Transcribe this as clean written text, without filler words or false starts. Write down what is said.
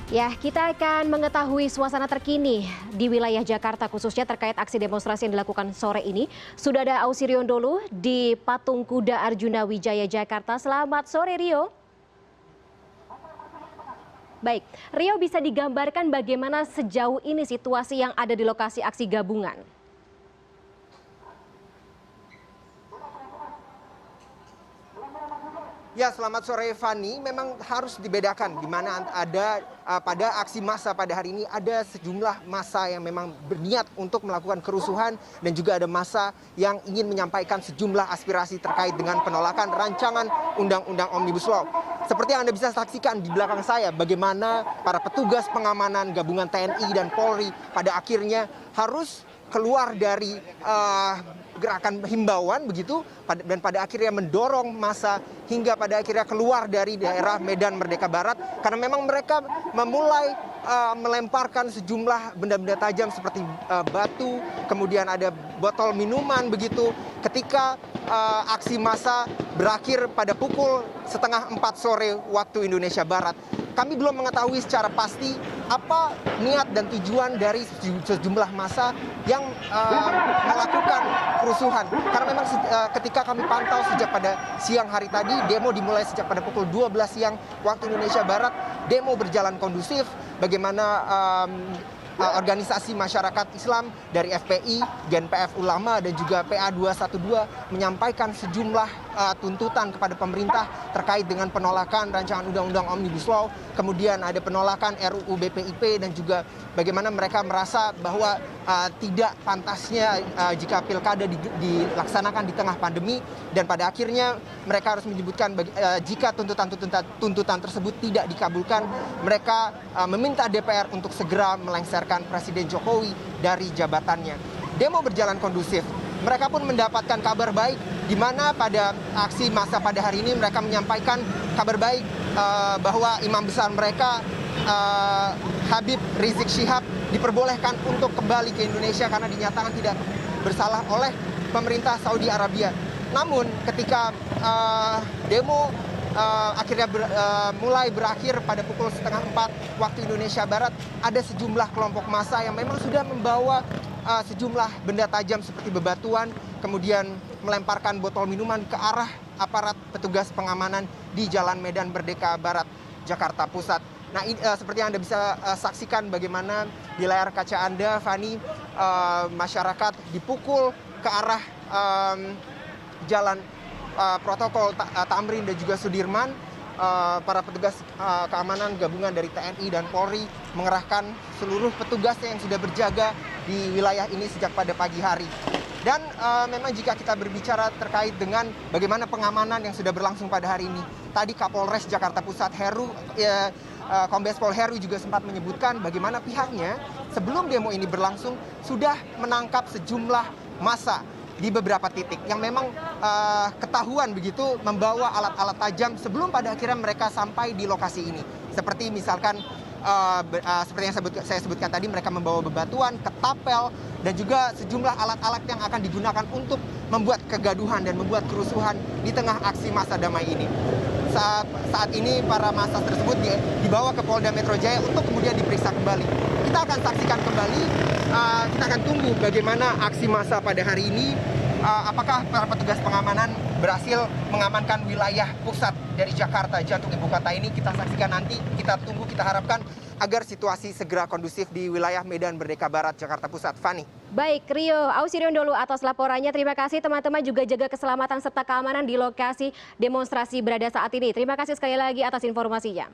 Ya, kita akan mengetahui suasana terkini di wilayah Jakarta khususnya terkait aksi demonstrasi yang dilakukan sore ini. Sudah ada Ausirion Dholu di Patung Kuda Arjuna Wijaya Jakarta. Selamat sore Rio. Baik, Rio bisa digambarkan bagaimana sejauh ini situasi yang ada di lokasi aksi gabungan? Ya, selamat sore Fani. Memang harus dibedakan di mana ada pada aksi massa pada hari ini ada sejumlah massa yang memang berniat untuk melakukan kerusuhan dan juga ada massa yang ingin menyampaikan sejumlah aspirasi terkait dengan penolakan rancangan Undang-Undang Omnibus Law. Seperti yang Anda bisa saksikan di belakang saya, bagaimana para petugas pengamanan gabungan TNI dan Polri pada akhirnya harus keluar dari gerakan himbauan begitu dan pada akhirnya mendorong massa hingga pada akhirnya keluar dari daerah Medan Merdeka Barat karena memang mereka memulai melemparkan sejumlah benda-benda tajam seperti batu, kemudian ada botol minuman begitu ketika aksi massa berakhir pada pukul 3:30 sore waktu Indonesia Barat. Kami belum mengetahui secara pasti apa niat dan tujuan dari sejumlah massa yang melakukan kerusuhan. Karena memang ketika kami pantau sejak pada siang hari tadi, demo dimulai sejak pada pukul 12 siang waktu Indonesia Barat. Demo berjalan kondusif, bagaimana organisasi masyarakat Islam dari FPI, GNPF Ulama dan juga PA 212 menyampaikan sejumlah tuntutan kepada pemerintah terkait dengan penolakan rancangan Undang-Undang Omnibus Law, kemudian ada penolakan RUU BPIP dan juga bagaimana mereka merasa bahwa tidak pantasnya jika pilkada dilaksanakan di tengah pandemi dan pada akhirnya mereka harus menyebutkan jika tuntutan tersebut tidak dikabulkan, mereka meminta DPR untuk segera melengsarkan Presiden Jokowi dari jabatannya. Demo berjalan kondusif. Mereka pun mendapatkan kabar baik di mana pada aksi massa pada hari ini mereka menyampaikan kabar baik bahwa imam besar mereka Habib Rizik Syihab diperbolehkan untuk kembali ke Indonesia karena dinyatakan tidak bersalah oleh pemerintah Saudi Arabia. Namun ketika demo akhirnya mulai berakhir pada pukul 3:30 waktu Indonesia Barat, ada sejumlah kelompok massa yang memang sudah membawa sejumlah benda tajam seperti bebatuan, kemudian melemparkan botol minuman ke arah aparat petugas pengamanan di Jalan Medan Merdeka Barat, Jakarta Pusat. Nah, seperti yang Anda bisa saksikan bagaimana di layar kaca Anda, Fani, masyarakat dipukul ke arah jalan protokol Tamrin dan juga Sudirman. Para petugas keamanan gabungan dari TNI dan Polri mengerahkan seluruh petugasnya yang sudah berjaga di wilayah ini sejak pada pagi hari. Dan memang jika kita berbicara terkait dengan bagaimana pengamanan yang sudah berlangsung pada hari ini, tadi Kapolres Jakarta Pusat Kombes Pol Heru juga sempat menyebutkan bagaimana pihaknya sebelum demo ini berlangsung sudah menangkap sejumlah massa di beberapa titik yang memang ketahuan begitu membawa alat-alat tajam sebelum pada akhirnya mereka sampai di lokasi ini. Seperti misalkan seperti yang saya sebutkan tadi, mereka membawa bebatuan, ketapel, dan juga sejumlah alat-alat yang akan digunakan untuk membuat kegaduhan dan membuat kerusuhan di tengah aksi massa damai ini. Saat ini para massa tersebut dibawa ke Polda Metro Jaya untuk kemudian diperiksa kembali. Kita akan saksikan kembali, kita akan tunggu bagaimana aksi massa pada hari ini. Apakah para petugas pengamanan berhasil mengamankan wilayah pusat dari Jakarta, jantung ibu kota ini? Kita saksikan nanti, kita tunggu, kita harapkan agar situasi segera kondusif di wilayah Medan Merdeka Barat, Jakarta Pusat. Fani. Baik, Rio Ausirion Dholu atas laporannya. Terima kasih teman-teman, juga jaga keselamatan serta keamanan di lokasi demonstrasi berada saat ini. Terima kasih sekali lagi atas informasinya.